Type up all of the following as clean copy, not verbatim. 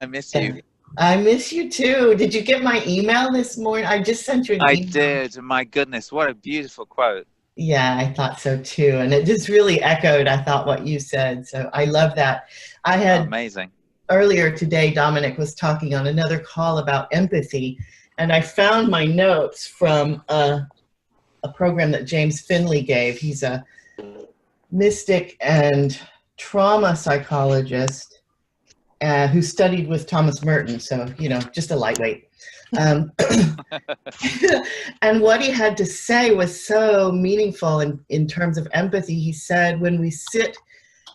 I miss you. I miss you too. Did you get my email this morning? I just sent you an I email. did. My goodness, what a beautiful quote. Yeah, I thought so too. And it just really echoed, I thought, what you said. So I love that. I had amazing. Earlier today, Dominic was talking on another call about empathy. And I found my notes from a program that James Finley gave. He's a mystic and trauma psychologist who studied with Thomas Merton. So, you know, just a lightweight. And what he had to say was so meaningful in terms of empathy. He said, when we sit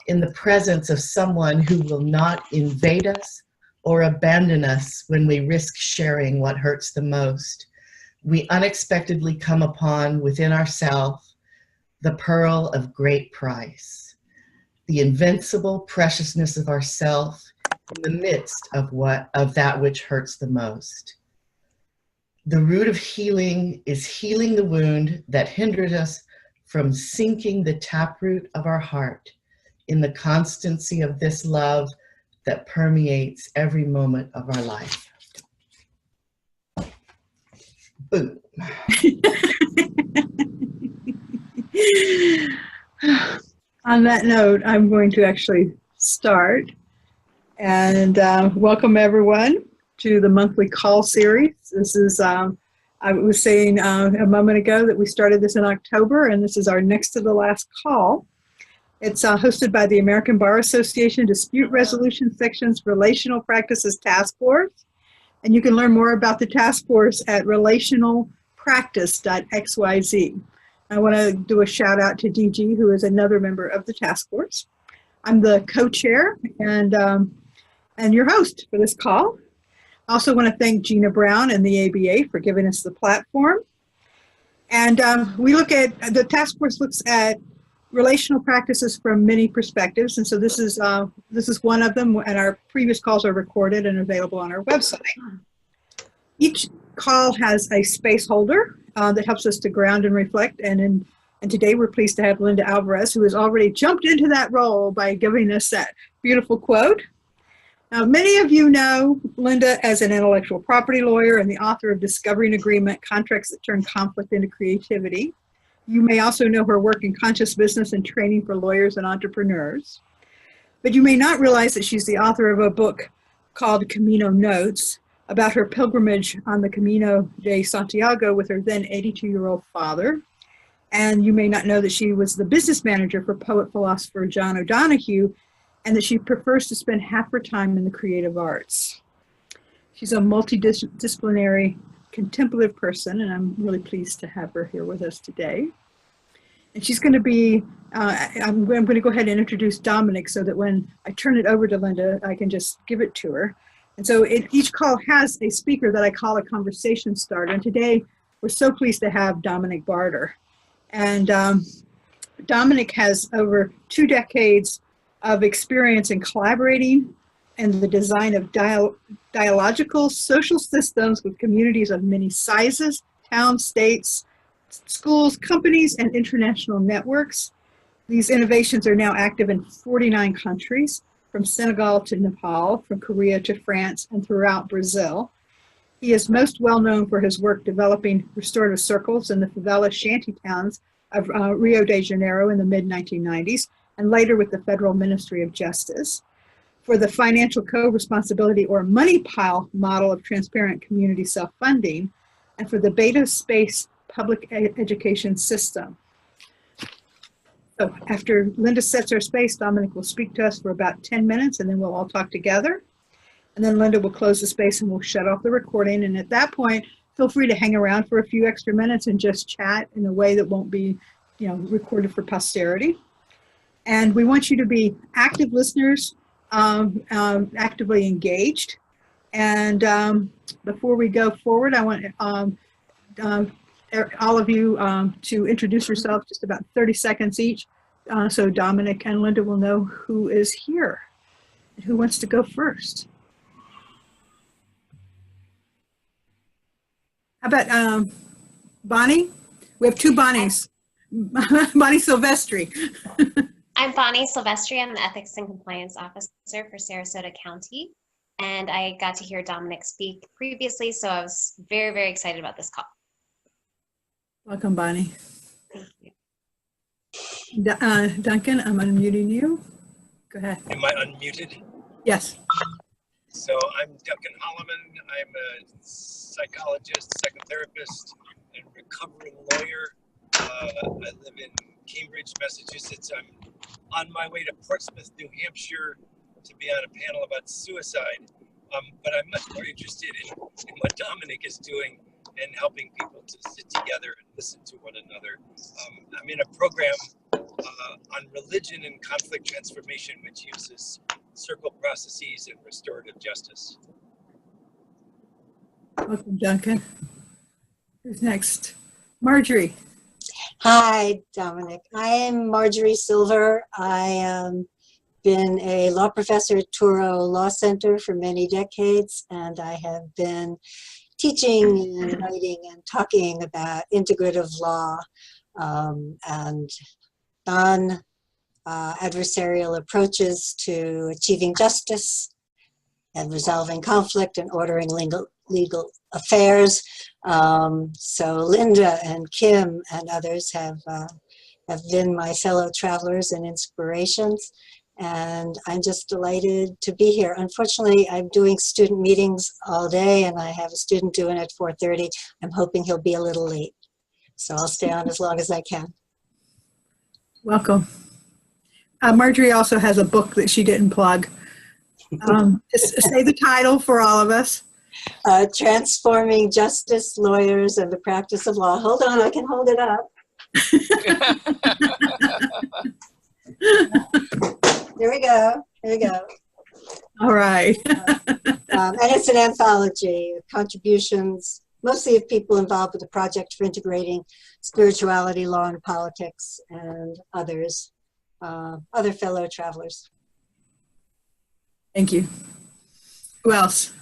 in the presence of someone who will not invade us or abandon us when we risk sharing what hurts the most, we unexpectedly come upon within ourselves the pearl of great price, the invincible preciousness of ourself in the midst of that which hurts the most. The root of healing is healing the wound that hinders us from sinking the taproot of our heart in the constancy of this love that permeates every moment of our life. Boom. On that note, I'm going to actually start and welcome everyone to the monthly call series. This is, I was saying a moment ago that we started this in October, and this is our next to the last call. It's hosted by the American Bar Association Dispute Resolution Section's Relational Practices Task Force. And you can learn more about the task force at relationalpractice.xyz. I want to do a shout out to DG, who is another member of the task force. I'm the co-chair and your host for this call. I also want to thank Gina Brown and the ABA for giving us the platform. And we look at, the task force looks at relational practices from many perspectives, and so this is one of them, and our previous calls are recorded and available on our website. Each call has a space holder that helps us to ground and reflect, and today we're pleased to have Linda Alvarez, who has already jumped into that role by giving us that beautiful quote. Now, many of you know Linda as an intellectual property lawyer and the author of Discovery and Agreement, Contracts That Turn Conflict into Creativity. You may also know her work in conscious business and training for lawyers and entrepreneurs. But you may not realize that she's the author of a book called Camino Notes about her pilgrimage on the Camino de Santiago with her then 82-year-old father. And you may not know that she was the business manager for poet-philosopher John O'Donohue, and that she prefers to spend half her time in the creative arts. She's a multidisciplinary contemplative person, and I'm really pleased to have her here with us today. And she's going to be, I'm going to go ahead and introduce Dominic so that when I turn it over to Linda, I can just give it to her. And so each call has a speaker that I call a conversation starter. And today, we're so pleased to have Dominic Barter. And Dominic has over 2 decades of experience in collaborating and the design of dialogical social systems with communities of many sizes, towns, states, schools, companies, and international networks. These innovations are now active in 49 countries, from Senegal to Nepal, from Korea to France, and throughout Brazil. He is most well known for his work developing restorative circles in the favela shanty towns of Rio de Janeiro in the mid-1990s, and later with the Federal Ministry of Justice, for the financial co-responsibility or money pile model of transparent community self-funding, and for the beta space public education system. So after Linda sets our space, Dominic will speak to us for about 10 minutes, and then we'll all talk together. And then Linda will close the space and we'll shut off the recording. And at that point, feel free to hang around for a few extra minutes and just chat in a way that won't be, recorded for posterity. And we want you to be active listeners, actively engaged. And before we go forward, I want all of you to introduce yourselves, just about 30 seconds each, so Dominic and Linda will know who is here and who wants to go first. How about Bonnie? We have 2 Bonnies. Bonnie Silvestri. I'm Bonnie Silvestri. I'm the Ethics and Compliance Officer for Sarasota County. and I got to hear Dominic speak previously, so I was very, very excited about this call. Welcome, Bonnie. Thank you. Duncan, I'm unmuting you. Go ahead. Am I unmuted? Yes. So I'm Duncan Hollomon. I'm a psychologist, psychotherapist, and recovering lawyer. I live in Cambridge, Massachusetts. I'm on my way to Portsmouth, New Hampshire to be on a panel about suicide. But I'm much more interested in what Dominic is doing and helping people to sit together and listen to one another. I'm in a program on religion and conflict transformation, which uses circle processes and restorative justice. Welcome, Duncan. Who's next? Marjorie. Hi, Dominic. I am Marjorie Silver. I been a law professor at Touro Law Center for many decades, and I have been teaching and writing and talking about integrative law and non-adversarial approaches to achieving justice and resolving conflict and ordering legal affairs. So Linda and Kim and others have been my fellow travelers and inspirations, and I'm just delighted to be here. Unfortunately, I'm doing student meetings all day, and I have a student due in at 4:30. I'm hoping he'll be a little late, so I'll stay on as long as I can. Welcome. Marjorie also has a book that she didn't plug. Just say the title for all of us. Transforming Justice, Lawyers, and the Practice of Law. Hold on, I can hold it up. Here we go. Here we go. All right. And it's an anthology of contributions, mostly of people involved with the project for integrating spirituality, law, and politics, and others, other fellow travelers. Thank you. Who else?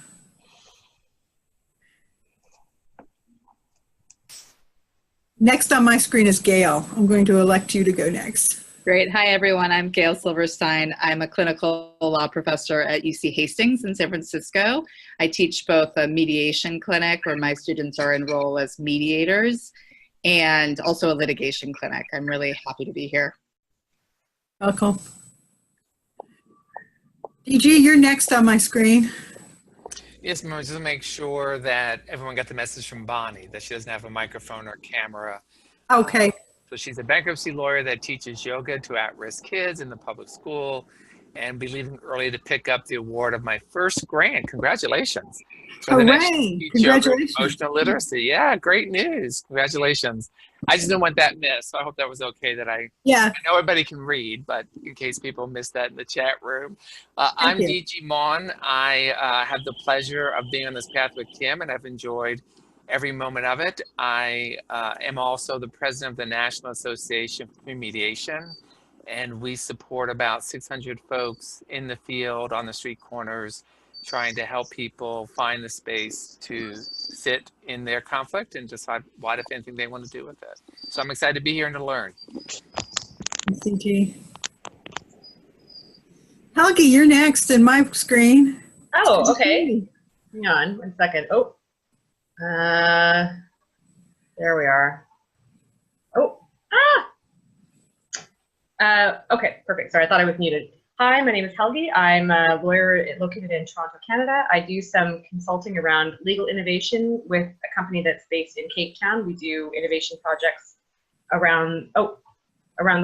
Next on my screen is Gail. I'm going to elect you to go next. Great. Hi, everyone. I'm Gail Silverstein. I'm a clinical law professor at UC Hastings in San Francisco. I teach both a mediation clinic where my students are enrolled as mediators and also a litigation clinic. I'm really happy to be here. Welcome. DG, you're next on my screen. Yes, ma'am. Just to make sure that everyone got the message from Bonnie that she doesn't have a microphone or camera. Okay. So she's a bankruptcy lawyer that teaches yoga to at-risk kids in the public school and be leaving early to pick up the award of my first grant. Congratulations. Hooray. Congratulations. Emotional literacy. Yeah, great news. Congratulations. I just didn't want that missed. So I hope that was okay that I know everybody can read, but in case people missed that in the chat room. I'm DG Mon. I have the pleasure of being on this path with Kim, and I've enjoyed every moment of it. I am also the president of the National Association for Mediation, and we support about 600 folks in the field, on the street corners, trying to help people find the space to sit in their conflict and decide what, if anything, they want to do with it. So I'm excited to be here and to learn. CG. Helgi, you're next in my screen. Oh, okay. Hang on 1 second. Oh, there we are. Oh, okay, perfect. Sorry, I thought I was muted. Hi, my name is Helgi. I'm a lawyer located in Toronto, Canada. I do some consulting around legal innovation with a company that's based in Cape Town. We do innovation projects around the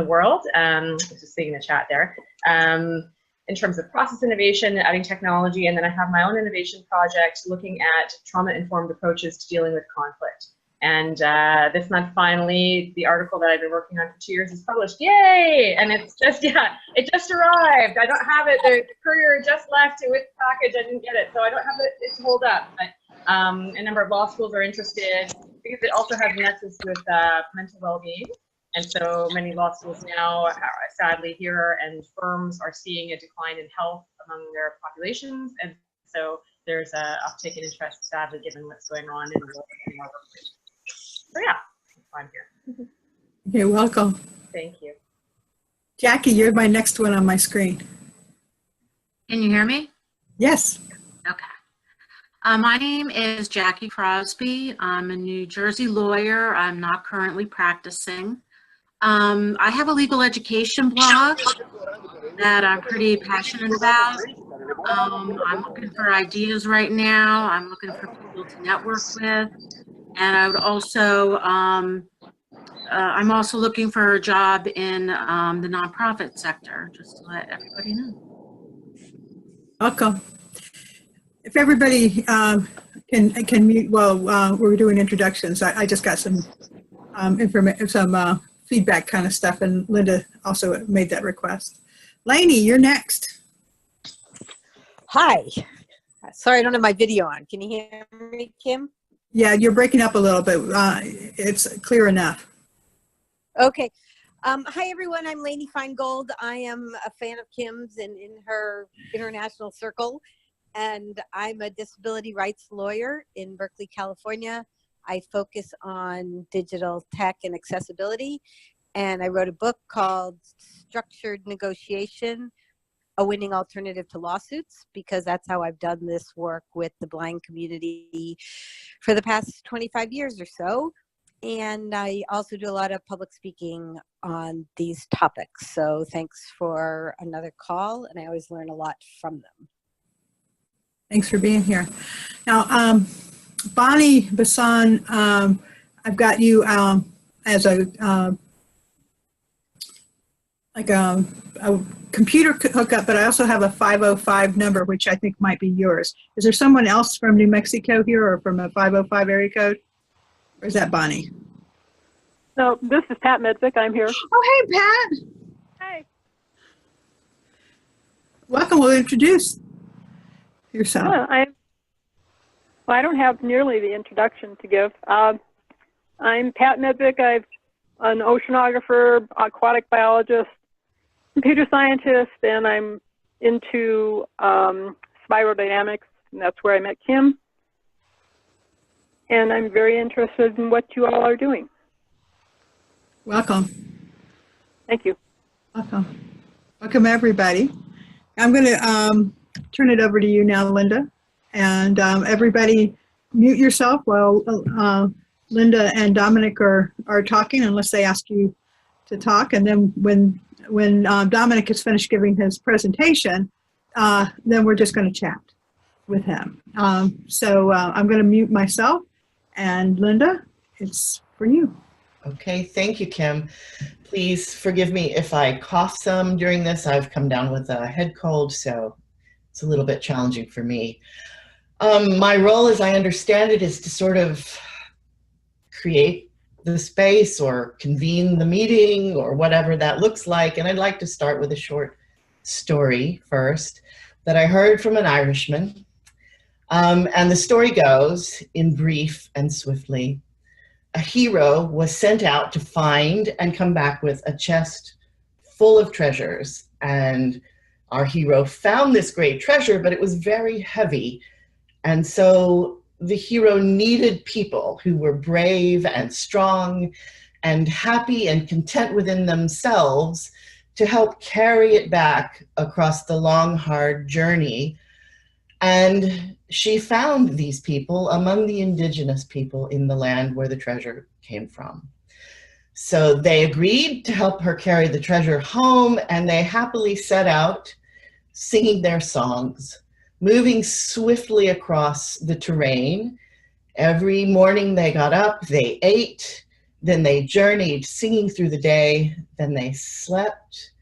world. Just seeing the chat there. In terms of process innovation, adding technology, and then I have my own innovation project looking at trauma-informed approaches to dealing with conflict. And this month, finally, the article that I've been working on for 2 years is published. Yay! And it's just, it just arrived. I don't have it. The courier just left it with the package. I didn't get it, so I don't have it to hold up. But a number of law schools are interested because it also has a nexus with mental well-being. And so many law schools now, sadly here, and firms are seeing a decline in health among their populations. And so there's an uptick in interest, sadly, given what's going on in the world. So yeah, I'm here. You're welcome. Thank you. Jackie, you're my next one on my screen. Can you hear me? Yes. My name is Jackie Crosby. I'm a New Jersey lawyer. I'm not currently practicing. I have a legal education blog that I'm pretty passionate about. I'm looking for ideas right now. I'm looking for people to network with. And I would also, I'm also looking for a job in the nonprofit sector, just to let everybody know. Welcome. If everybody can mute while we're doing introductions, I just got some feedback kind of stuff, and Linda also made that request. Lainey, you're next. Hi. Sorry, I don't have my video on. Can you hear me, Kim? Yeah, you're breaking up a little bit. It's clear enough. Okay. Hi, everyone. I'm Lainey Feingold. I am a fan of Kim's and in her international circle, and I'm a disability rights lawyer in Berkeley, California. I focus on digital tech and accessibility, and I wrote a book called Structured Negotiation, A Winning Alternative to Lawsuits, because that's how I've done this work with the blind community for the past 25 years or so. And I also do a lot of public speaking on these topics. So thanks for another call, and I always learn a lot from them. Thanks for being here. Now, Bonnie Bassan, I've got you as a computer hookup, but I also have a 505 number, which I think might be yours. Is there someone else from New Mexico here or from a 505 area code? Or is that Bonnie? No, this is Pat Medvick. I'm here. Oh, hey, Pat. Hey. Welcome. We'll introduce yourself. Well, I don't have nearly the introduction to give. I'm Pat Medvick. I'm an oceanographer, aquatic biologist, computer scientist, and I'm into spirodynamics, and that's where I met Kim. And I'm very interested in what you all are doing. Welcome. Thank you. Welcome. Welcome, everybody. I'm going to turn it over to you now, Linda. And everybody mute yourself while Linda and Dominic are talking, unless they ask you to talk. And then when Dominic is finished giving his presentation, then we're just going to chat with him. So I'm going to mute myself. And Linda, it's for you. Okay, thank you, Kim. Please forgive me if I cough some during this. I've come down with a head cold, so it's a little bit challenging for me. My role, as I understand it, is to sort of create the space or convene the meeting or whatever that looks like. And I'd like to start with a short story first that I heard from an Irishman. And the story goes, in brief and swiftly, a hero was sent out to find and come back with a chest full of treasures. And our hero found this great treasure, but it was very heavy. And so the hero needed people who were brave and strong and happy and content within themselves to help carry it back across the long, hard journey. And she found these people among the indigenous people in the land where the treasure came from. So they agreed to help her carry the treasure home, and they happily set out singing their songs, moving swiftly across the terrain. Every morning they got up, they ate, then they journeyed, singing through the day, then they slept,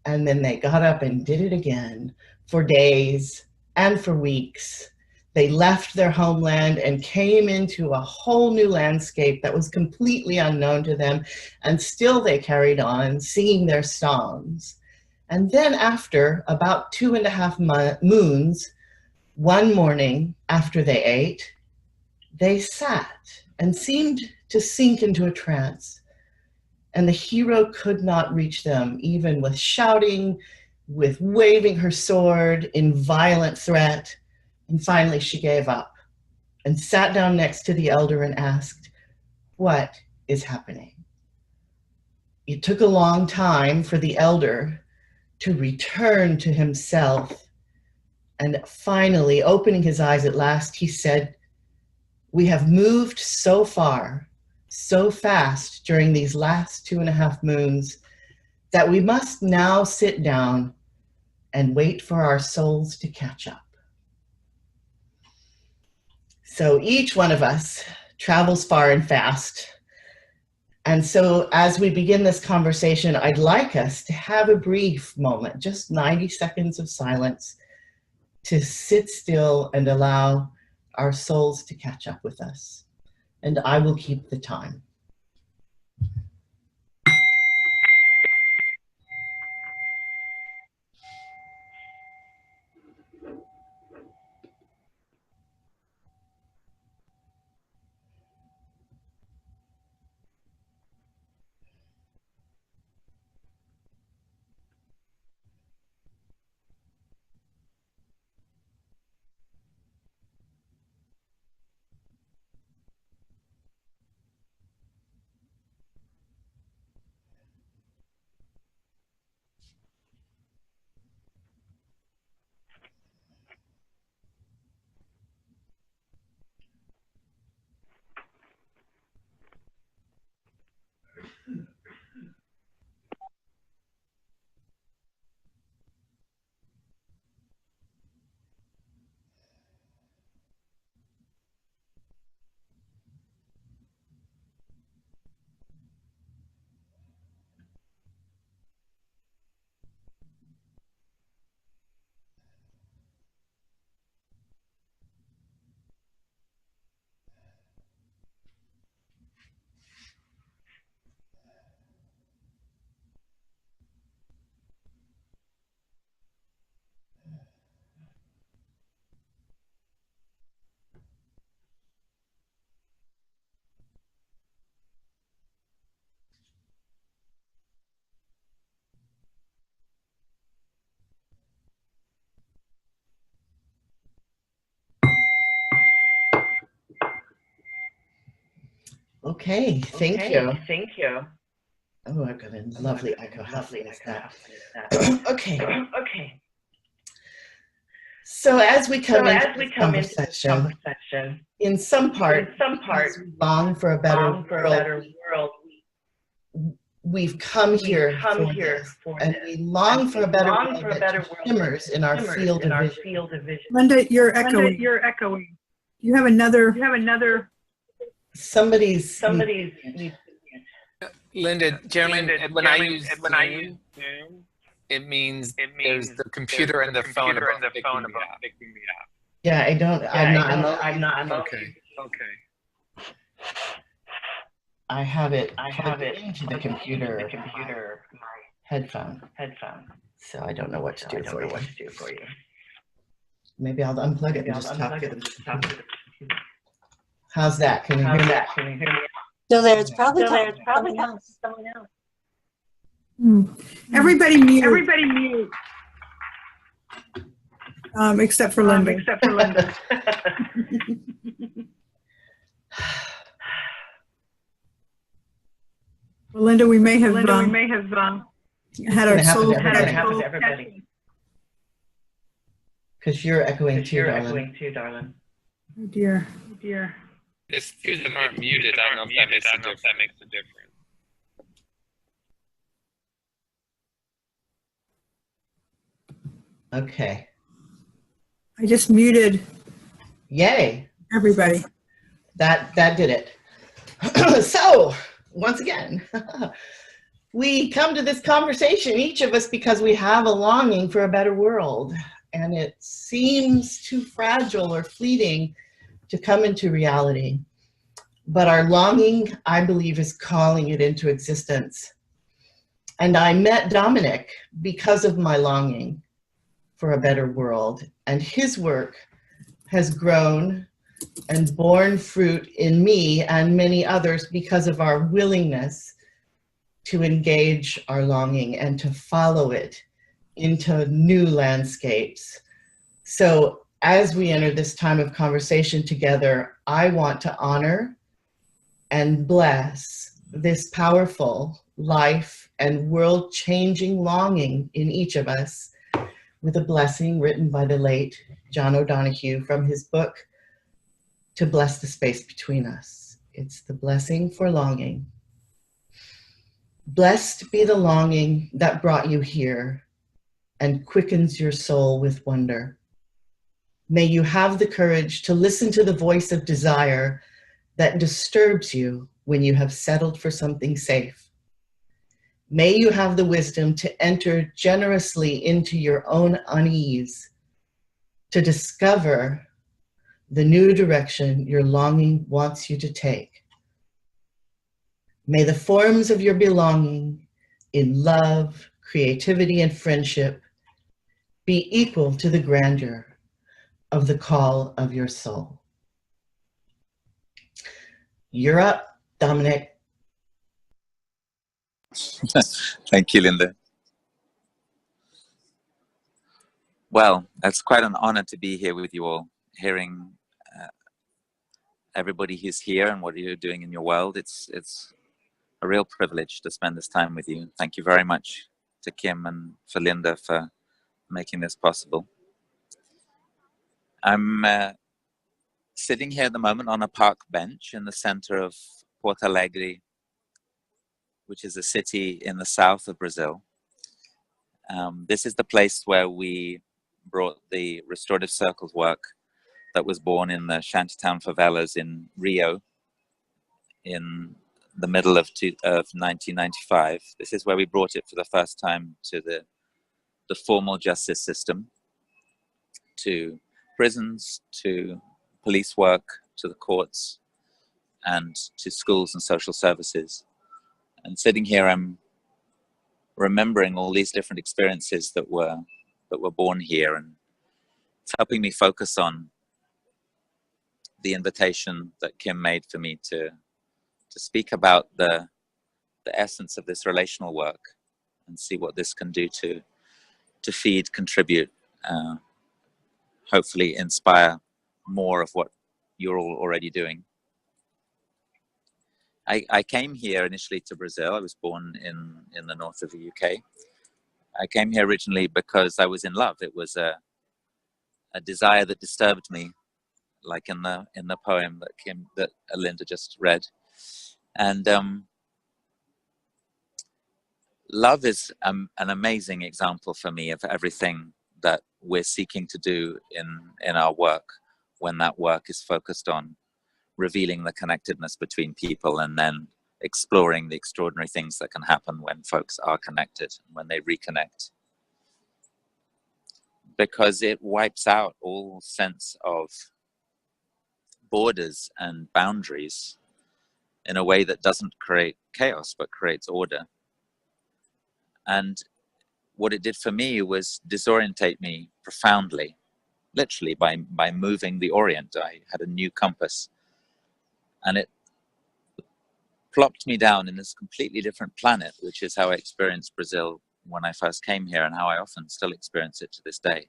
and then they got up and did it again for days and for weeks. They left their homeland and came into a whole new landscape that was completely unknown to them, and still they carried on singing their songs. And then after about 2.5 moons, one morning after they ate, they sat and seemed to sink into a trance. And the hero could not reach them, even with shouting, with waving her sword in violent threat. And finally she gave up and sat down next to the elder and asked, "What is happening?" It took a long time for the elder to return to himself And finally, opening his eyes at last, he said, "We have moved so far, so fast during these last 2.5 moons that we must now sit down and wait for our souls to catch up." So each one of us travels far and fast. And so as we begin this conversation, I'd like us to have a brief moment, just 90 seconds of silence, to sit still and allow our souls to catch up with us. And I will keep the time. Okay, thank you. Thank you. Oh, I've got a lovely echo. Lovely How's echo. that? Okay. Okay. So as we come into As we this come into this conversation, conversation, in some part, because we long for a better world, we've come here for this, and we long for a better world that shimmers in our field of vision. Linda, you're echoing. You're echoing. You have another. Somebody's. Linda, generally, when I use Zoom, it means there's the computer and the phone about picking me up. Yeah, I don't. I'm not. Okay. I have it into the computer. Headphone. So I don't know what to do for you. Maybe I'll unplug it and just talk to the. How's that? Can you hear me? So there's probably someone else. Everybody mute. Except for Linda. Well, Linda, we may have had our souls. Happen to everybody. Because you're echoing too, darling. Oh dear. It's few that aren't muted. I don't know if that makes a difference. Okay. I just muted. Yay. Everybody. That did it. So, once again, we come to this conversation, each of us, because we have a longing for a better world. And it seems too fragile or fleeting to come into reality. But our longing, I believe, is calling it into existence. And I met Dominic because of my longing for a better world. And his work has grown and borne fruit in me and many others because of our willingness to engage our longing and to follow it into new landscapes. So as we enter this time of conversation together, I want to honor and bless this powerful life and world-changing longing in each of us, with a blessing written by the late John O'Donohue from his book, To Bless the Space Between Us. It's the blessing for longing. Blessed be the longing that brought you here and quickens your soul with wonder. May you have the courage to listen to the voice of desire that disturbs you when you have settled for something safe. May you have the wisdom to enter generously into your own unease, to discover the new direction your longing wants you to take. May the forms of your belonging in love, creativity, and friendship be equal to the grandeur of the call of your soul. You're up, Dominic. Thank you, Linda. Well, it's quite an honor to be here with you all, hearing everybody who's here and what you're doing in your world. It's a real privilege to spend this time with you. Thank you very much to Kim and for Linda for making this possible. I'm sitting here at the moment on a park bench in the center of Porto Alegre, which is a city in the south of Brazil. This is the place where we brought the restorative circles work that was born in the shantytown favelas in Rio in the middle of 1995. This is where we brought it for the first time to the formal justice system, to prisons, to police work, to the courts, and to schools and social services. And sitting here, I'm remembering all these different experiences that were born here, and it's helping me focus on the invitation that Kim made for me to speak about the essence of this relational work and see what this can do to feed, contribute, hopefully inspire more of what you're all already doing. I came here initially to Brazil. I was born in the north of the UK. I came here originally because I was in love. It was a desire that disturbed me, like in the poem that Linda just read. And love is an amazing example for me of everything that we're seeking to do in our work, when that work is focused on revealing the connectedness between people and then exploring the extraordinary things that can happen when folks are connected, when they reconnect. Because it wipes out all sense of borders and boundaries in a way that doesn't create chaos, but creates order. And what it did for me was disorientate me profoundly, literally by moving the orient. I had a new compass, and it plopped me down in this completely different planet, which is how I experienced Brazil when I first came here, and how I often still experience it to this day.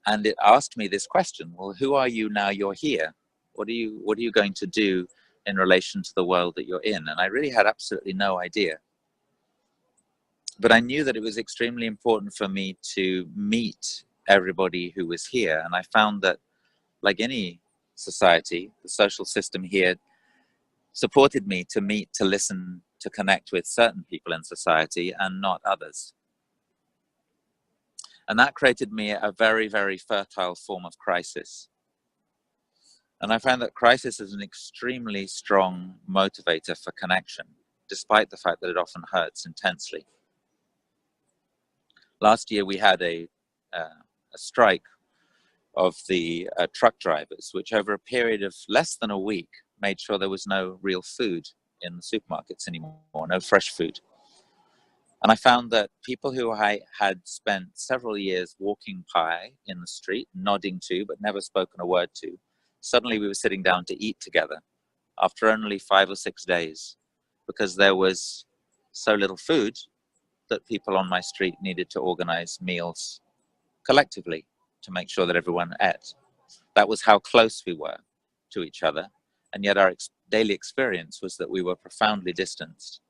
And it asked me this question: well, who are you now you're here? What are you going to do in relation to the world that you're in? And I really had absolutely no idea. But I knew that it was extremely important for me to meet everybody who was here. And I found that, like any society, the social system here supported me to meet, to listen, to connect with certain people in society and not others. And that created me a very, very fertile form of crisis. And I found that crisis is an extremely strong motivator for connection, despite the fact that it often hurts intensely. Last year we had a strike of the truck drivers, which over a period of less than a week made sure there was no real food in the supermarkets anymore, no fresh food. And I found that people who I had spent several years walking by in the street, nodding to, but never spoken a word to, suddenly we were sitting down to eat together after only 5 or 6 days, because there was so little food that people on my street needed to organize meals collectively to make sure that everyone ate. That was how close we were to each other. And yet our daily experience was that we were profoundly distanced.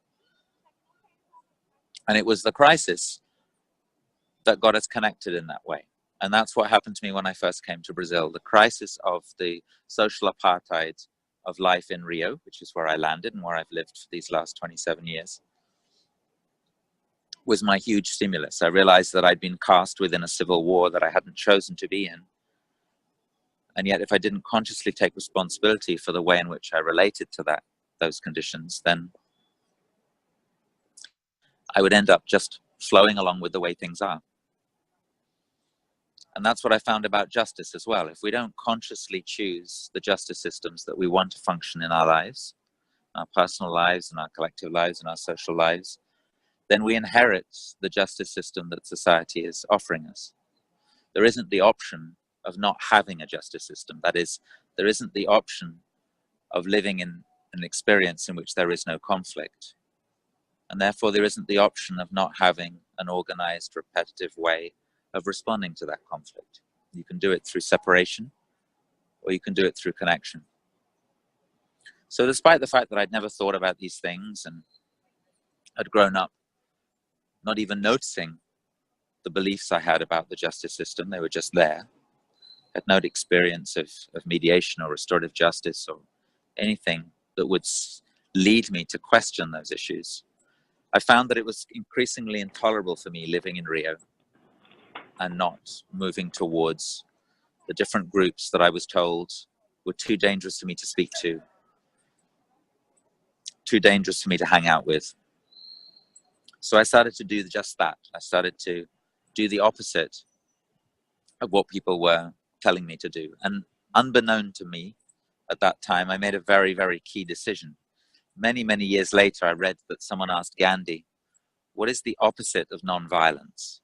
And it was the crisis that got us connected in that way. And that's what happened to me when I first came to Brazil. The crisis of the social apartheid of life in Rio, which is where I landed and where I've lived for these last 27 years, was my huge stimulus. I realized that I'd been cast within a civil war that I hadn't chosen to be in. And yet, if I didn't consciously take responsibility for the way in which I related to those conditions, then I would end up just flowing along with the way things are. And that's what I found about justice as well. If we don't consciously choose the justice systems that we want to function in our lives, our personal lives and our collective lives and our social lives, then we inherit the justice system that society is offering us. There isn't the option of not having a justice system. That is, there isn't the option of living in an experience in which there is no conflict. And therefore, there isn't the option of not having an organized, repetitive way of responding to that conflict. You can do it through separation, or you can do it through connection. So despite the fact that I'd never thought about these things and had grown up not even noticing the beliefs I had about the justice system, they were just there, had no experience of mediation or restorative justice or anything that would lead me to question those issues, I found that it was increasingly intolerable for me living in Rio and not moving towards the different groups that I was told were too dangerous for me to speak to, too dangerous for me to hang out with. So I started to do just that. I started to do the opposite of what people were telling me to do. And unbeknown to me at that time, I made a very, very key decision. Many, many years later, I read that someone asked Gandhi, what is the opposite of nonviolence?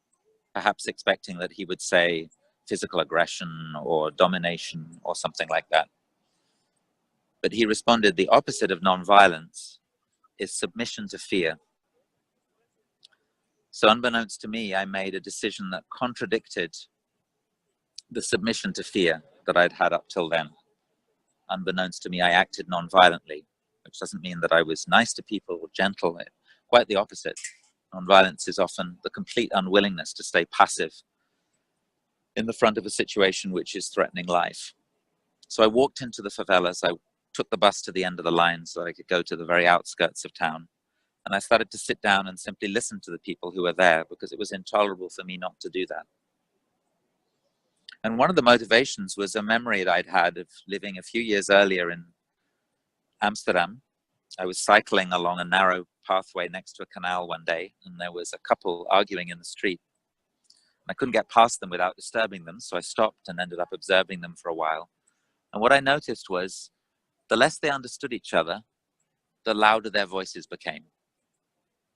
Perhaps expecting that he would say physical aggression or domination or something like that. But he responded, the opposite of nonviolence is submission to fear. So unbeknownst to me, I made a decision that contradicted the submission to fear that I'd had up till then. Unbeknownst to me, I acted nonviolently, which doesn't mean that I was nice to people or gentle. Quite the opposite. Nonviolence is often the complete unwillingness to stay passive in the front of a situation which is threatening life. So I walked into the favelas. I took the bus to the end of the line so I could go to the very outskirts of town. And I started to sit down and simply listen to the people who were there because it was intolerable for me not to do that. And one of the motivations was a memory that I'd had of living a few years earlier in Amsterdam. I was cycling along a narrow pathway next to a canal one day, and there was a couple arguing in the street. I couldn't get past them without disturbing them, so I stopped and ended up observing them for a while. And what I noticed was the less they understood each other, the louder their voices became.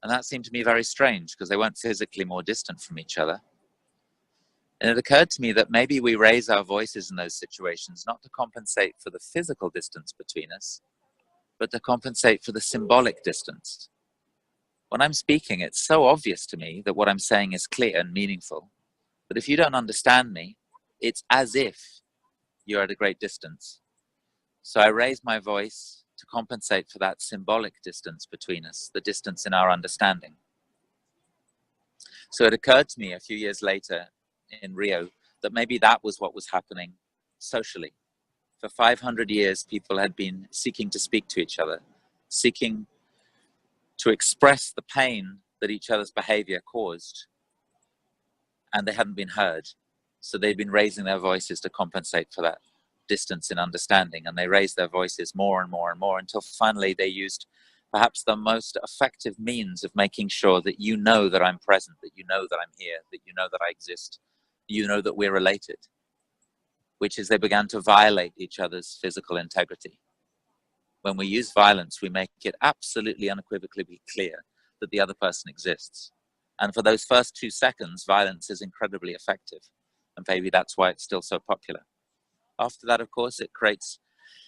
And that seemed to me very strange because they weren't physically more distant from each other. And it occurred to me that maybe we raise our voices in those situations not to compensate for the physical distance between us, but to compensate for the symbolic distance. When I'm speaking, it's so obvious to me that what I'm saying is clear and meaningful. But if you don't understand me, it's as if you're at a great distance. So I raised my voice to compensate for that symbolic distance between us, the distance in our understanding. So it occurred to me a few years later in Rio that maybe that was what was happening socially. For 500 years, people had been seeking to speak to each other, seeking to express the pain that each other's behavior caused, and they hadn't been heard. So they'd been raising their voices to compensate for that distance in understanding, and they raised their voices more and more and more until finally they used perhaps the most effective means of making sure that you know that I'm present, that you know that I'm here, that you know that I exist, you know that we're related, which is they began to violate each other's physical integrity. When we use violence, we make it absolutely unequivocally clear that the other person exists. And for those first 2 seconds, violence is incredibly effective. And maybe that's why it's still so popular. After that, of course, it creates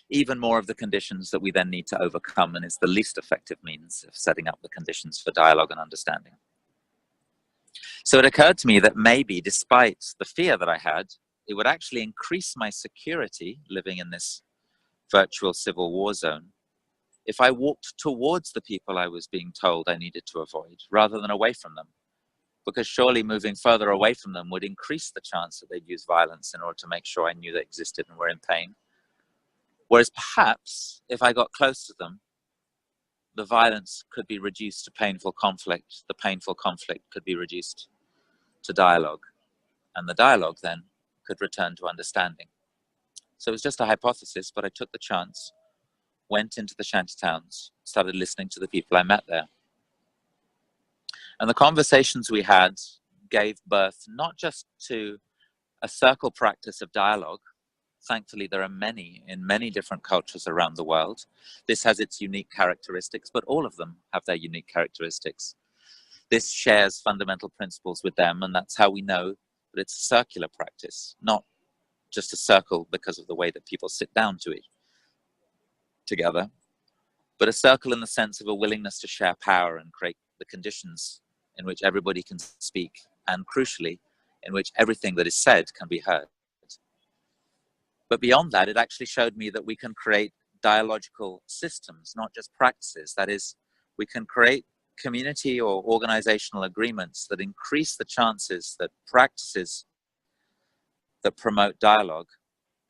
even more of the conditions that we then need to overcome, and is the least effective means of setting up the conditions for dialogue and understanding. So it occurred to me that maybe, despite the fear that I had, it would actually increase my security living in this virtual civil war zone if I walked towards the people I was being told I needed to avoid, rather than away from them. because surely moving further away from them would increase the chance that they'd use violence in order to make sure I knew they existed and were in pain. Whereas perhaps if I got close to them, the violence could be reduced to painful conflict, the painful conflict could be reduced to dialogue, and the dialogue then could return to understanding. So it was just a hypothesis, but I took the chance, went into the shantytowns, started listening to the people I met there. And the conversations we had gave birth not just to a circle practice of dialogue. Thankfully, there are many in many different cultures around the world. This has its unique characteristics, but all of them have their unique characteristics. This shares fundamental principles with them, and that's how we know that it's a circular practice, not just a circle because of the way that people sit down to it together, but a circle in the sense of a willingness to share power and create the conditions in which everybody can speak, and crucially, in which everything that is said can be heard. But beyond that, it actually showed me that we can create dialogical systems, not just practices. That is, we can create community or organizational agreements that increase the chances that practices that promote dialogue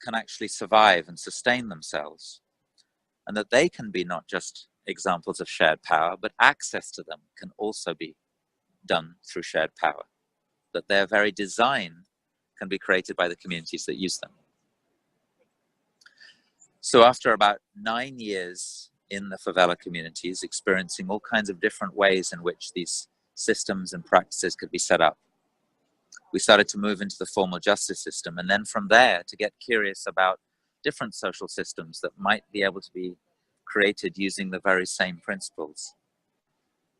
can actually survive and sustain themselves, and that they can be not just examples of shared power, but access to them can also be done through shared power, that their very design can be created by the communities that use them. So after about 9 years in the favela communities, experiencing all kinds of different ways in which these systems and practices could be set up, we started to move into the formal justice system, and then from there to get curious about different social systems that might be able to be created using the very same principles.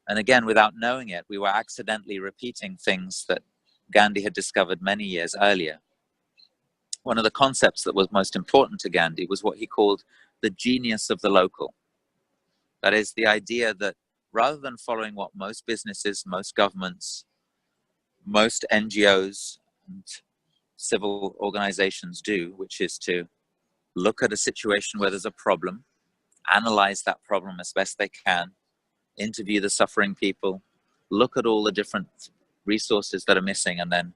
And again, without knowing it, we were accidentally repeating things that Gandhi had discovered many years earlier. One of the concepts that was most important to Gandhi was what he called the genius of the local. That is, the idea that rather than following what most businesses, most governments, most NGOs and civil organizations do, which is to look at a situation where there's a problem, analyze that problem as best they can, interview the suffering people, look at all the different resources that are missing, and then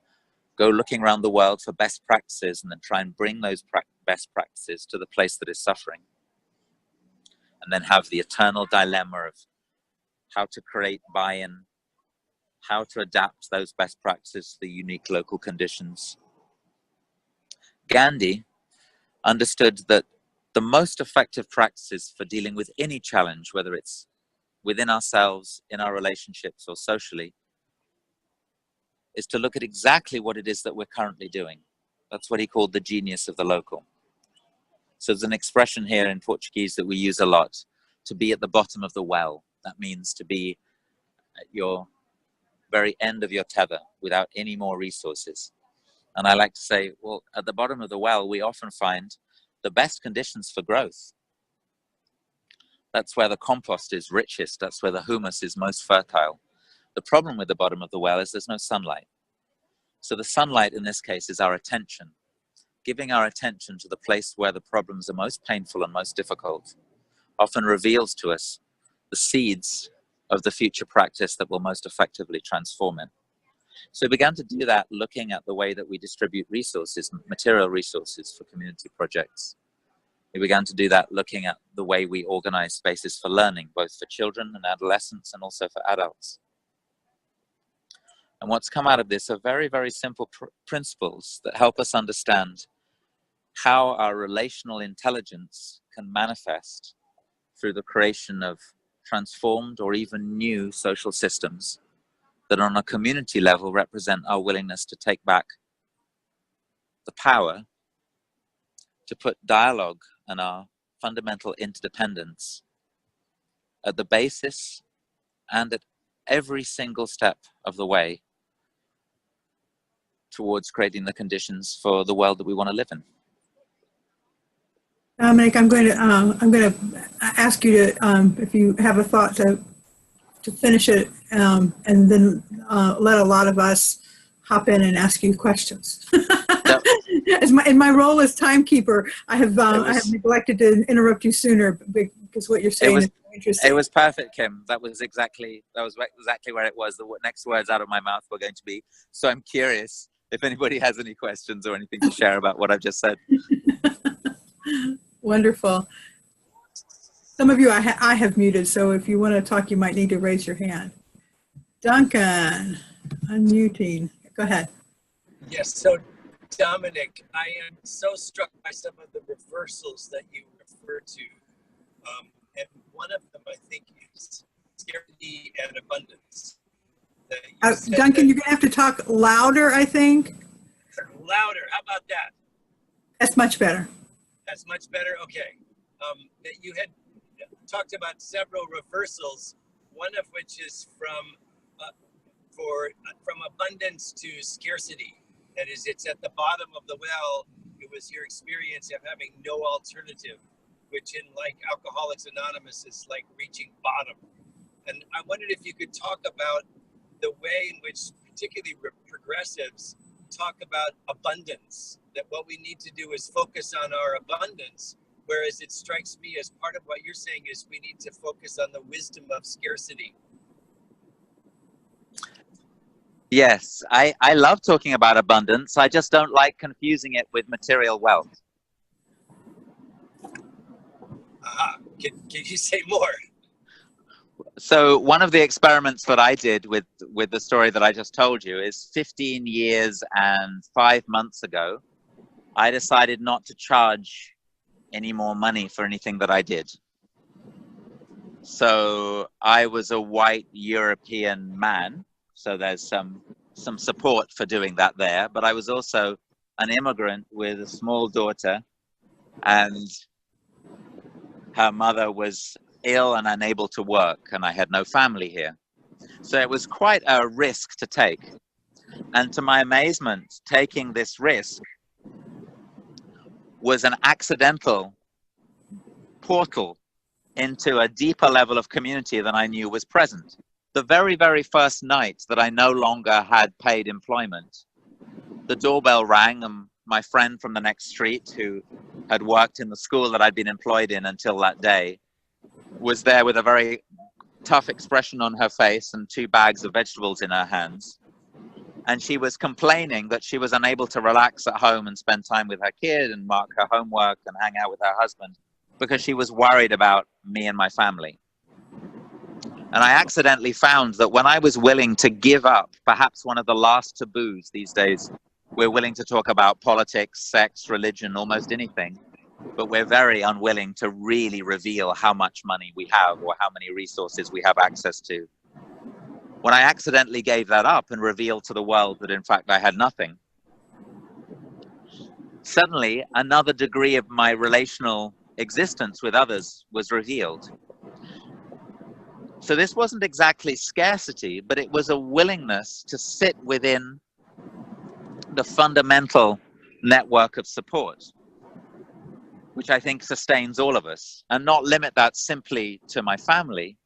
go looking around the world for best practices and then try and bring those best practices to the place that is suffering. And then have the eternal dilemma of how to create buy-in, how to adapt those best practices to the unique local conditions. Gandhi understood that the most effective practices for dealing with any challenge, whether it's within ourselves, in our relationships, or socially, is to look at exactly what it is that we're currently doing. That's what he called the genius of the local. So there's an expression here in Portuguese that we use a lot, to be at the bottom of the well. That means to be at your very end of your tether without any more resources. And I like to say, well, at the bottom of the well, we often find the best conditions for growth. That's where the compost is richest. That's where the humus is most fertile. The problem with the bottom of the well is there's no sunlight. So the sunlight in this case is our attention, giving our attention to the place where the problems are most painful and most difficult, often reveals to us the seeds of the future practice that will most effectively transform it. So we began to do that looking at the way that we distribute resources, material resources for community projects. We began to do that looking at the way we organize spaces for learning, both for children and adolescents and also for adults. And what's come out of this are very, very simple principles that help us understand how our relational intelligence can manifest through the creation of transformed or even new social systems that on a community level represent our willingness to take back the power to put dialogue and our fundamental interdependence at the basis and at every single step of the way towards creating the conditions for the world that we want to live in. Dominic, I'm going to ask you to, if you have a thought to finish it, and then let a lot of us hop in and ask you questions. Yep. In my role as timekeeper, I have neglected to interrupt you sooner because what you're saying is Interesting. It was perfect, Kim. That was exactly where it was. The next words out of my mouth were going to be. So I'm curious if anybody has any questions or anything to share about what I've just said. Wonderful. Some of you I have muted, so if you want to talk, you might need to raise your hand. Duncan, unmuting. Go ahead. Yes, so Dominic, I am so struck by some of the reversals that you refer to. And one of them, I think, is scarcity and abundance. Duncan, you're going to have to talk louder, I think. Louder, how about that? That's much better. That's much better, okay. That you had talked about several reversals, one of which is from abundance to scarcity. That is, it's at the bottom of the well. It was your experience of having no alternative, which in like Alcoholics Anonymous is like reaching bottom. And I wondered if you could talk about the way in which particularly progressives talk about abundance, that what we need to do is focus on our abundance, whereas it strikes me as part of what you're saying is we need to focus on the wisdom of scarcity. Yes, I love talking about abundance. I just don't like confusing it with material wealth. Can you say more? So one of the experiments that I did with the story that I just told you is 15 years and 5 months ago, I decided not to charge any more money for anything that I did. So I was a white European man, so there's some support for doing that there, but I was also an immigrant with a small daughter, and her mother was ill and unable to work, and I had no family here. So it was quite a risk to take. And to my amazement, taking this risk was an accidental portal into a deeper level of community than I knew was present. The very, very first night that I no longer had paid employment, the doorbell rang, and my friend from the next street, who had worked in the school that I'd been employed in until that day, was there with a very tough expression on her face and 2 bags of vegetables in her hands. And she was complaining that she was unable to relax at home and spend time with her kid and mark her homework and hang out with her husband because she was worried about me and my family. And I accidentally found that when I was willing to give up perhaps one of the last taboos these days, we're willing to talk about politics, sex, religion, almost anything, but we're very unwilling to really reveal how much money we have or how many resources we have access to. When I accidentally gave that up and revealed to the world that in fact I had nothing, suddenly another degree of my relational existence with others was revealed. So this wasn't exactly scarcity, but it was a willingness to sit within the fundamental network of support, which I think sustains all of us, and not limit that simply to my family,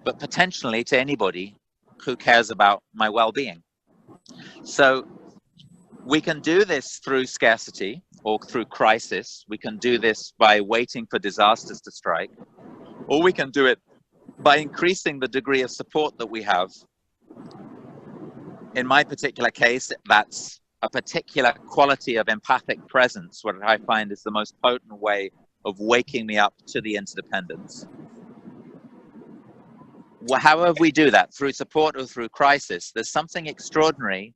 but potentially to anybody who cares about my well-being. So we can do this through scarcity or through crisis. We can do this by waiting for disasters to strike, or we can do it by increasing the degree of support that we have. In my particular case, that's a particular quality of empathic presence, what I find is the most potent way of waking me up to the interdependence. However we do that, through support or through crisis, there's something extraordinary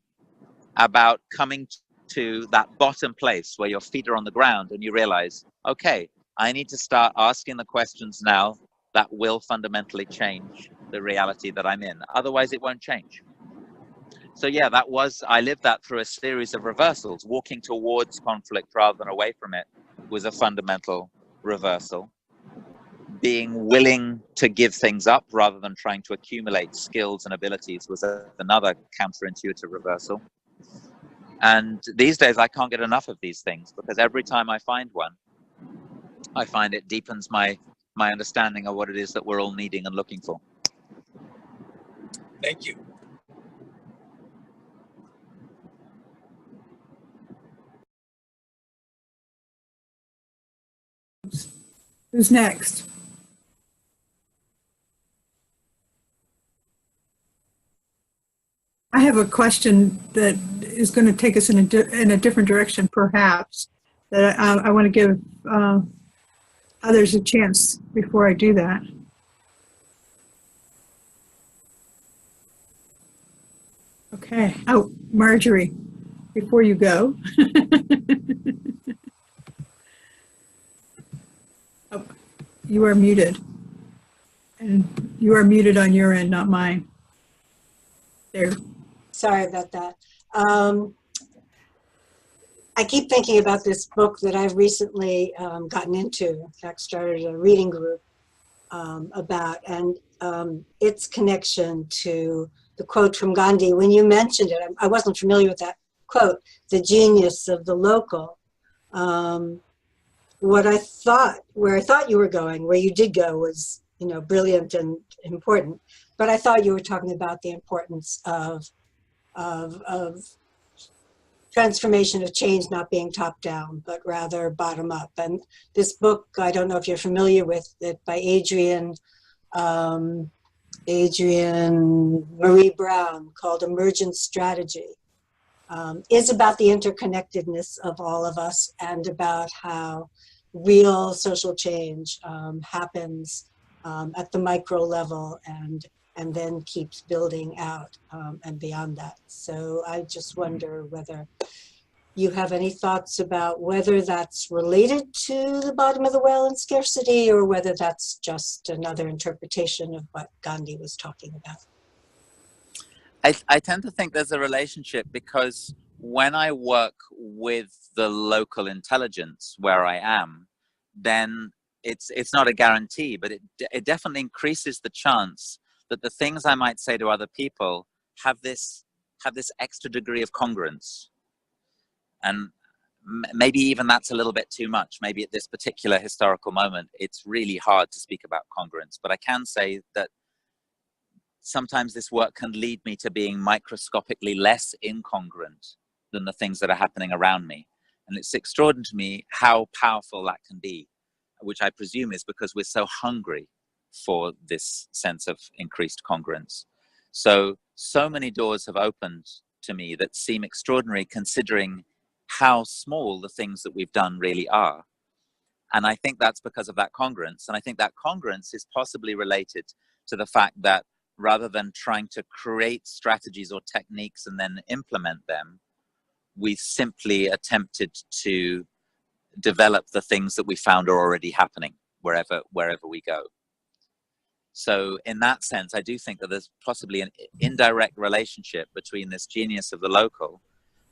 about coming to that bottom place where your feet are on the ground and you realize, okay, I need to start asking the questions now that will fundamentally change the reality that I'm in. Otherwise, it won't change. So yeah, I lived that through a series of reversals. Walking towards conflict rather than away from it was a fundamental reversal. Being willing to give things up rather than trying to accumulate skills and abilities was another counterintuitive reversal. And these days I can't get enough of these things, because every time I find one, I find it deepens my understanding of what it is that we're all needing and looking for. Thank you. Who's next? I have a question that is going to take us in a different direction, perhaps, that I want to give others a chance before I do that. Okay. Oh, Marjorie, before you go. Oh, you are muted. And you are muted on your end, not mine. There. Sorry about that. I keep thinking about this book that I've recently gotten into. In fact, started a reading group about, and its connection to the quote from Gandhi. When you mentioned it, I wasn't familiar with that quote, the genius of the local. Where I thought you were going, where you did go was, brilliant and important. But I thought you were talking about the importance of transformation of change not being top down, but rather bottom up. And this book, I don't know if you're familiar with it, by Adrienne Marie Brown, called Emergent Strategy, is about the interconnectedness of all of us and about how real social change happens at the micro level and then keeps building out and beyond that. So I just wonder whether you have any thoughts about whether that's related to the bottom of the well and scarcity, or whether that's just another interpretation of what Gandhi was talking about. I tend to think there's a relationship, because when I work with the local intelligence where I am, then it's not a guarantee, but it definitely increases the chance that the things I might say to other people have this extra degree of congruence. And maybe even that's a little bit too much. Maybe at this particular historical moment, it's really hard to speak about congruence. But I can say that sometimes this work can lead me to being microscopically less incongruent than the things that are happening around me. And it's extraordinary to me how powerful that can be, which I presume is because we're so hungry for this sense of increased congruence. So many doors have opened to me that seem extraordinary, considering how small the things that we've done really are. And I think that's because of that congruence. And I think that congruence is possibly related to the fact that rather than trying to create strategies or techniques and then implement them, we simply attempted to develop the things that we found are already happening wherever we go. So in that sense, I do think that there's possibly an indirect relationship between this genius of the local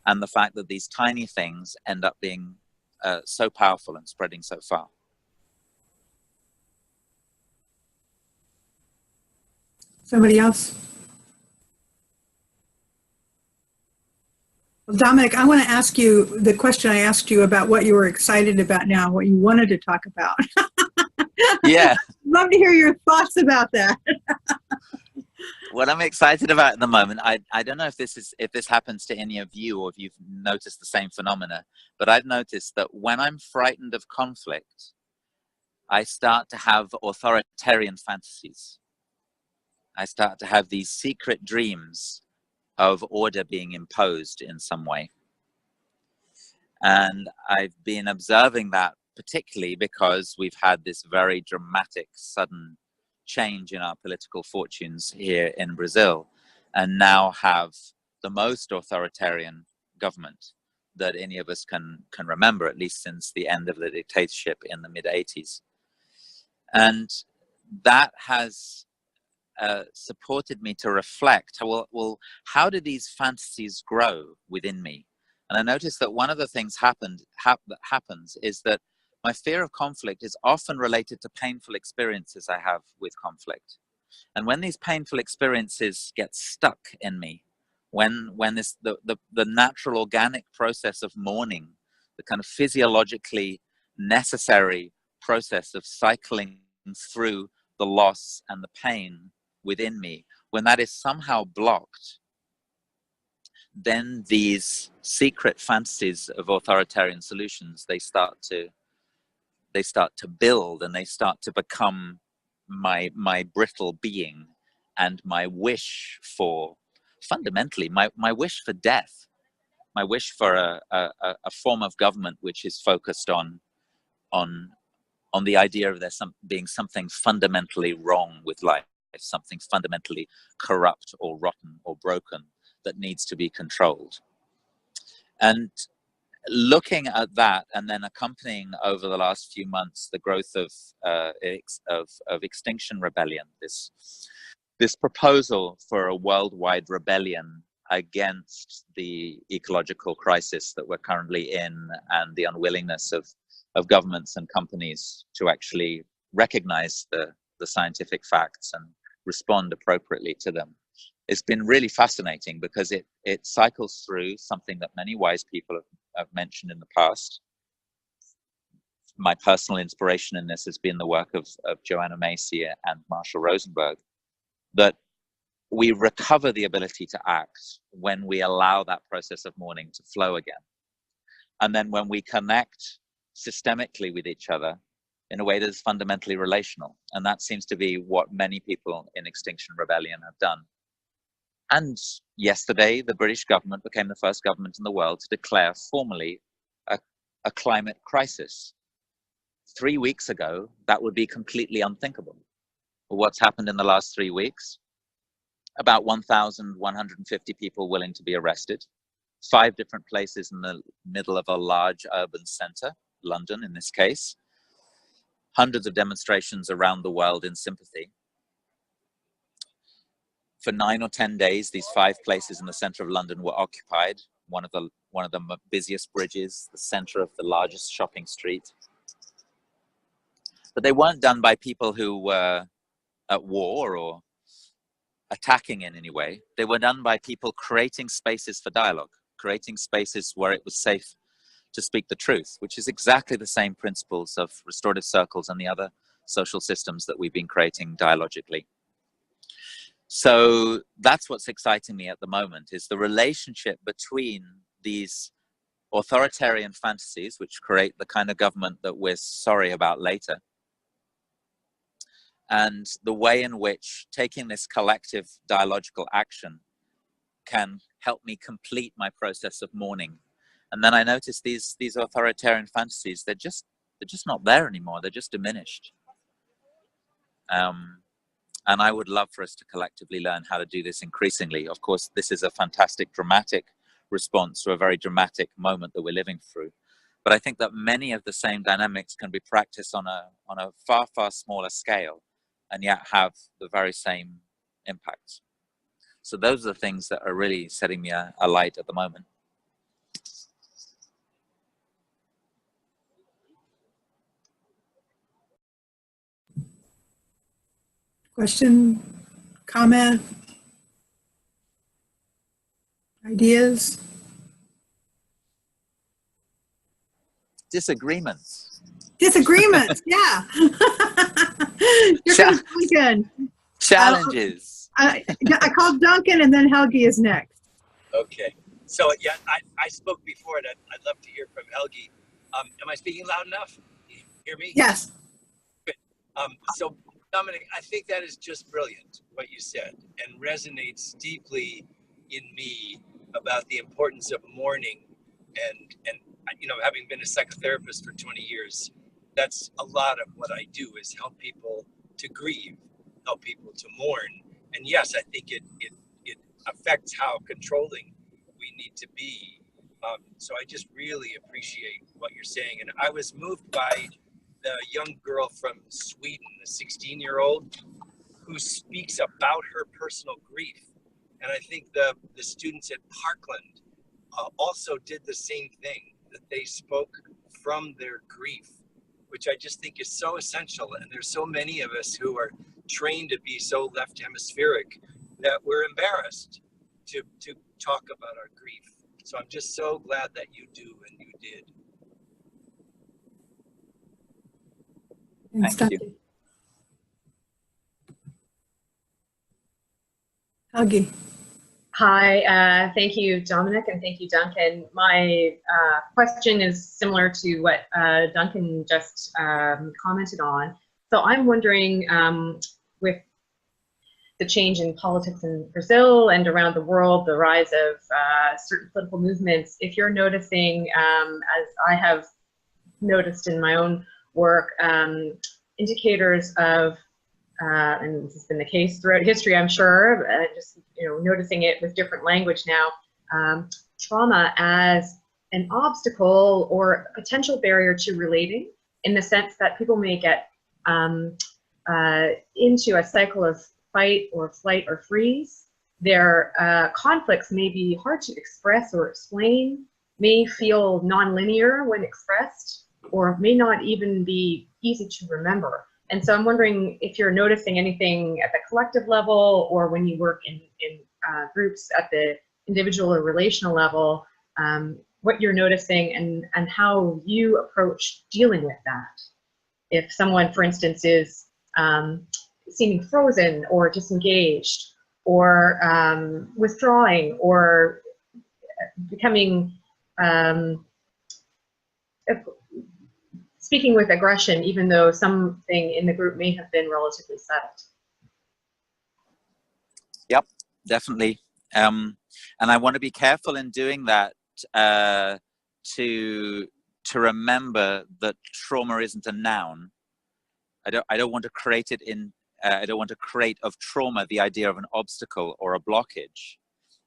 and the fact that these tiny things end up being so powerful and spreading so far. Somebody else? Well, Dominic, I want to ask you the question I asked you about what you were excited about now, what you wanted to talk about. Yeah. Love to hear your thoughts about that. What I'm excited about at the moment, I don't know if this happens to any of you or if you've noticed the same phenomena, but I've noticed that when I'm frightened of conflict, I start to have authoritarian fantasies. I start to have these secret dreams of order being imposed in some way. And I've been observing that particularly because we've had this very dramatic, sudden change in our political fortunes here in Brazil, and now have the most authoritarian government that any of us can remember, at least since the end of the dictatorship in the mid-80s. And that has supported me to reflect, well, how do these fantasies grow within me? And I noticed that one of the things that happens is that my fear of conflict is often related to painful experiences I have with conflict. And when these painful experiences get stuck in me, when the natural organic process of mourning, the kind of physiologically necessary process of cycling through the loss and the pain within me, when that is somehow blocked, then these secret fantasies of authoritarian solutions, they start to build, and they start to become my brittle being and my wish for fundamentally, my wish for death, my wish for a form of government which is focused on the idea of there being something fundamentally wrong with life, something fundamentally corrupt or rotten or broken that needs to be controlled. And looking at that, and then accompanying over the last few months the growth of Extinction Rebellion, this proposal for a worldwide rebellion against the ecological crisis that we're currently in, and the unwillingness of governments and companies to actually recognize the scientific facts and respond appropriately to them. It's been really fascinating because it cycles through something that many wise people have mentioned in the past. My personal inspiration in this has been the work of Joanna Macy and Marshall Rosenberg, that we recover the ability to act when we allow that process of mourning to flow again. And then when we connect systemically with each other in a way that is fundamentally relational. And that seems to be what many people in Extinction Rebellion have done. And yesterday, the British government became the first government in the world to declare formally a climate crisis. 3 weeks ago, that would be completely unthinkable. But what's happened in the last 3 weeks? About 1,150 people willing to be arrested, 5 different places in the middle of a large urban center, London in this case, hundreds of demonstrations around the world in sympathy. For 9 or 10 days, these 5 places in the center of London were occupied. One of the busiest bridges, the center of the largest shopping street. But they weren't done by people who were at war or attacking in any way. They were done by people creating spaces for dialogue, creating spaces where it was safe to speak the truth, which is exactly the same principles of restorative circles and the other social systems that we've been creating dialogically. So that's what's exciting me at the moment, is the relationship between these authoritarian fantasies, which create the kind of government that we're sorry about later, and the way in which taking this collective dialogical action can help me complete my process of mourning. And then I noticed these authoritarian fantasies, they're just not there anymore. They're just diminished. And I would love for us to collectively learn how to do this increasingly. Of course, this is a fantastic, dramatic response to a very dramatic moment that we're living through. But I think that many of the same dynamics can be practiced on a far, far smaller scale, and yet have the very same impacts. So those are the things that are really setting me alight at the moment. Question, comment, ideas? Disagreements. Disagreements, yeah. Here comes Duncan. Challenges. I called Duncan, and then Helgi is next. Okay. So yeah, I spoke before, and I'd love to hear from Helgi. Am I speaking loud enough? You hear me? Yes. Good. So Dominic, I think that is just brilliant, what you said, and resonates deeply in me about the importance of mourning. And you know, having been a psychotherapist for 20 years, that's a lot of what I do, is help people to grieve, help people to mourn. And yes, I think it affects how controlling we need to be. So I just really appreciate what you're saying. And I was moved by the young girl from Sweden, the 16-year-old, who speaks about her personal grief. And I think the students at Parkland also did the same thing, that they spoke from their grief, which I just think is so essential. And there's so many of us who are trained to be so left hemispheric that we're embarrassed to talk about our grief. So I'm just so glad that you do and you did. Thank you. Helgi. Hi, thank you, Dominic, and thank you, Duncan. My question is similar to what Duncan just commented on. So I'm wondering, with the change in politics in Brazil and around the world, the rise of certain political movements, if you're noticing, as I have noticed in my own work, indicators of, and this has been the case throughout history, I'm sure, just noticing it with different language now, trauma as an obstacle or a potential barrier to relating, in the sense that people may get into a cycle of fight or flight or freeze. Their conflicts may be hard to express or explain, may feel nonlinear when expressed, or may not even be easy to remember. And so I'm wondering if you're noticing anything at the collective level, or when you work in groups at the individual or relational level, what you're noticing and how you approach dealing with that. If someone, for instance, is seeming frozen or disengaged or withdrawing or becoming speaking with aggression, even though something in the group may have been relatively settled. Yep, definitely. And I want to be careful in doing that to remember that trauma isn't a noun. I don't want to create it in. I don't want to create of trauma the idea of an obstacle or a blockage.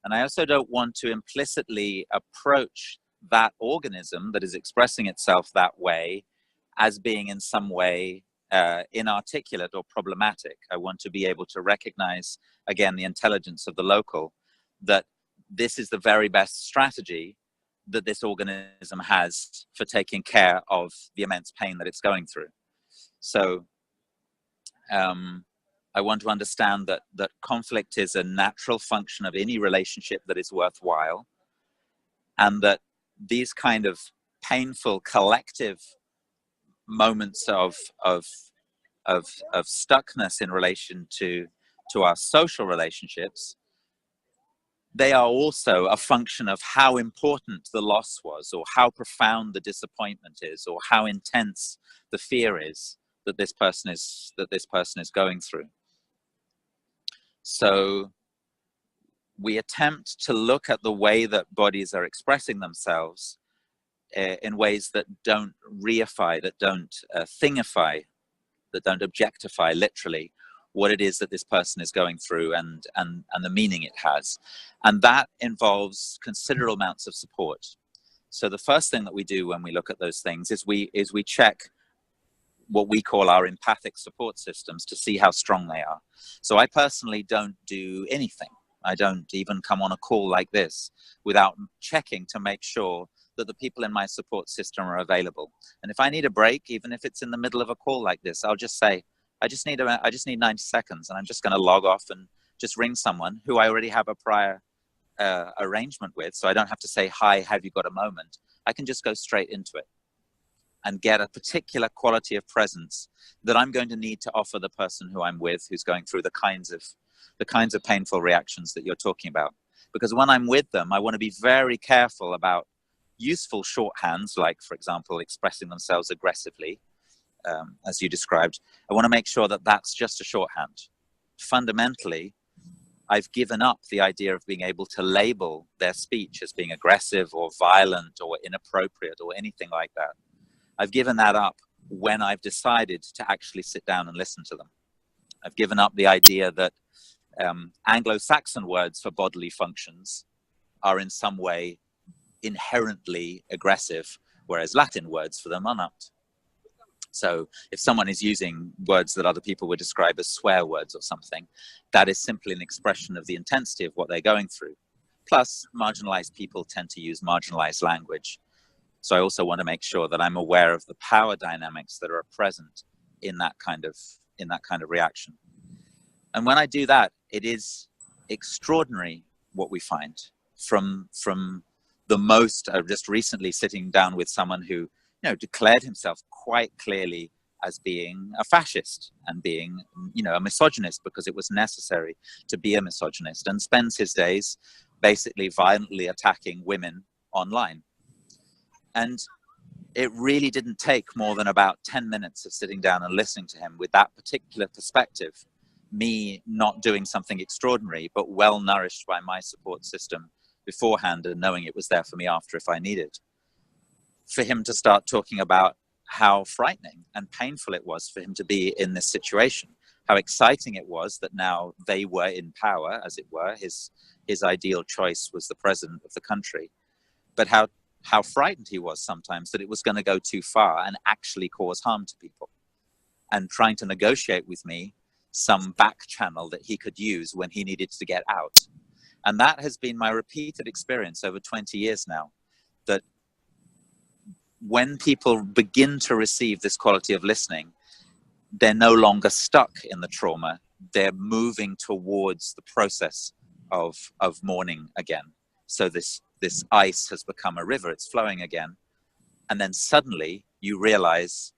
And I also don't want to implicitly approach that organism that is expressing itself that way as being in some way inarticulate or problematic. I want to be able to recognize, again, the intelligence of the local, that this is the very best strategy that this organism has for taking care of the immense pain that it's going through. So I want to understand that conflict is a natural function of any relationship that is worthwhile, and that these kind of painful collective moments of stuckness in relation to our social relationships, they are also a function of how important the loss was, or how profound the disappointment is, or how intense the fear is that this person is going through. So we attempt to look at the way that bodies are expressing themselves in ways that don't reify, that don't thingify, that don't objectify literally what it is that this person is going through and the meaning it has. And that involves considerable amounts of support. So the first thing that we do when we look at those things is we check what we call our empathic support systems to see how strong they are. So I personally don't do anything. I don't even come on a call like this without checking to make sure that the people in my support system are available. And if I need a break, even if it's in the middle of a call like this, I'll just say, I just need 90 seconds, and I'm just going to log off and just ring someone who I already have a prior arrangement with. So I don't have to say, hi, have you got a moment? I can just go straight into it and get a particular quality of presence that I'm going to need to offer the person who I'm with, who's going through the kinds of painful reactions that you're talking about. Because when I'm with them, I want to be very careful about useful shorthands, like, for example, expressing themselves aggressively, as you described. I want to make sure that that's just a shorthand. Fundamentally, I've given up the idea of being able to label their speech as being aggressive or violent or inappropriate or anything like that. I've given that up when I've decided to actually sit down and listen to them. I've given up the idea that Anglo-Saxon words for bodily functions are in some way inherently aggressive, whereas Latin words for them are not. So if someone is using words that other people would describe as swear words or something, that is simply an expression of the intensity of what they're going through. Plus, marginalized people tend to use marginalized language. So I also want to make sure that I'm aware of the power dynamics that are present in that kind of reaction. And when I do that, it is extraordinary what we find from the most. Just recently sitting down with someone who, declared himself quite clearly as being a fascist and being, a misogynist because it was necessary to be a misogynist, and spends his days basically violently attacking women online. And it really didn't take more than about 10 minutes of sitting down and listening to him with that particular perspective me not doing something extraordinary, but well nourished by my support system beforehand and knowing it was there for me after if I needed. For him to start talking about how frightening and painful it was for him to be in this situation, how exciting it was that now they were in power, as it were. His ideal choice was the president of the country, but how frightened he was sometimes that it was going to go too far and actually cause harm to people, and trying to negotiate with me some back channel that he could use when he needed to get out. And that has been my repeated experience over 20 years now, that when people begin to receive this quality of listening, they're no longer stuck in the trauma. They're moving towards the process of mourning again. So this ice has become a river, it's flowing again. And then suddenly you realize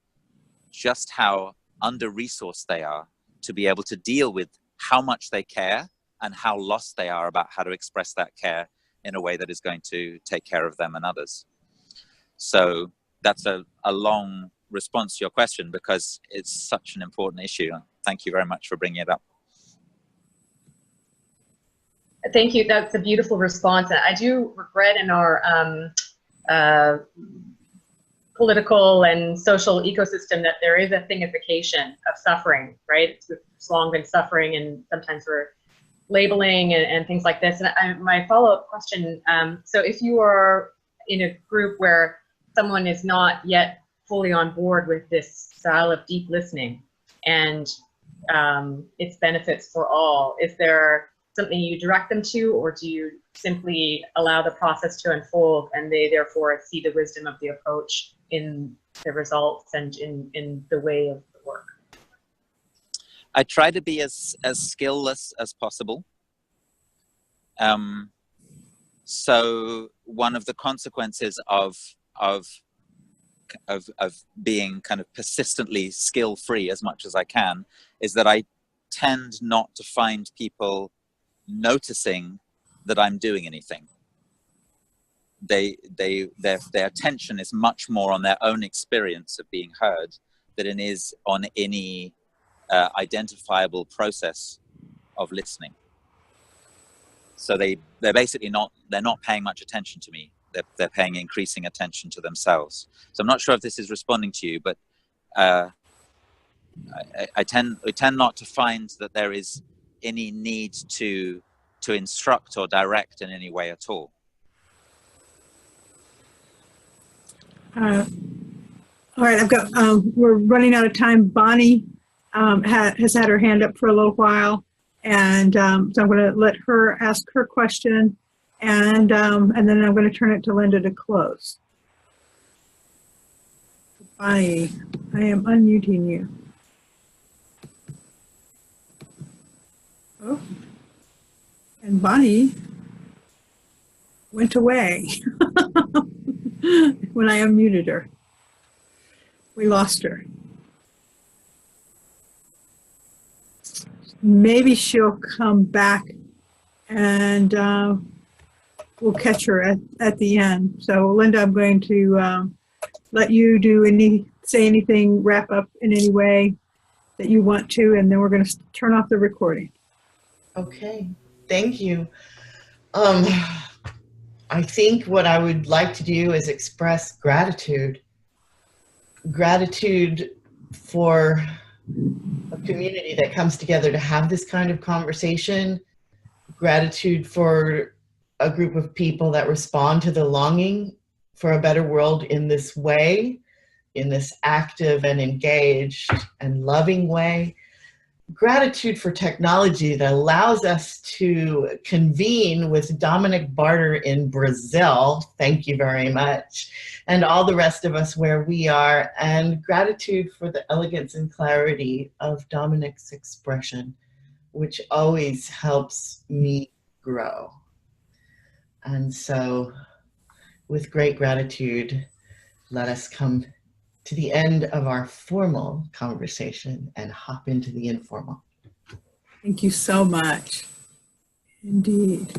just how under-resourced they are to be able to deal with how much they care and how lost they are about how to express that care in a way that is going to take care of them and others. So that's a long response to your question, because it's such an important issue. Thank you very much for bringing it up. Thank you. That's a beautiful response. I do regret in our political and social ecosystem that there is a thingification of suffering, right? It's long been suffering, and sometimes we're labeling and things like this. And my follow-up question, so if you are in a group where someone is not yet fully on board with this style of deep listening and its benefits for all, is there something you direct them to, or do you simply allow the process to unfold and they therefore see the wisdom of the approach in the results and in the way of the work? I try to be as skillless as possible. So one of the consequences of being kind of persistently skill-free as much as I can is that I tend not to find people noticing that I'm doing anything. Their attention is much more on their own experience of being heard than it is on any identifiable process of listening. So they're basically not paying much attention to me. They're paying increasing attention to themselves. So I'm not sure if this is responding to you, but I tend not to find that there is any need to instruct or direct in any way at all. All right, I've got, we're running out of time. Bonnie has had her hand up for a little while, and so I'm going to let her ask her question, and then I'm going to turn it to Linda to close. Bonnie, I am unmuting you. Oh, and Bonnie went away when I unmuted her. We lost her. Maybe she'll come back, and we'll catch her at the end. So Linda, I'm going to let you say anything, wrap up in any way that you want to, and then we're going to turn off the recording. Okay, thank you. I think what I would like to do is express gratitude. Gratitude for a community that comes together to have this kind of conversation. Gratitude for a group of people that respond to the longing for a better world in this way, in this active and engaged and loving way. Gratitude for technology that allows us to convene with Dominic Barter in Brazil. Thank you very much. And all the rest of us where we are. And gratitude for the elegance and clarity of Dominic's expression, which always helps me grow. And so with great gratitude, let us come to the end of our formal conversation and hop into the informal. Thank you so much. Indeed.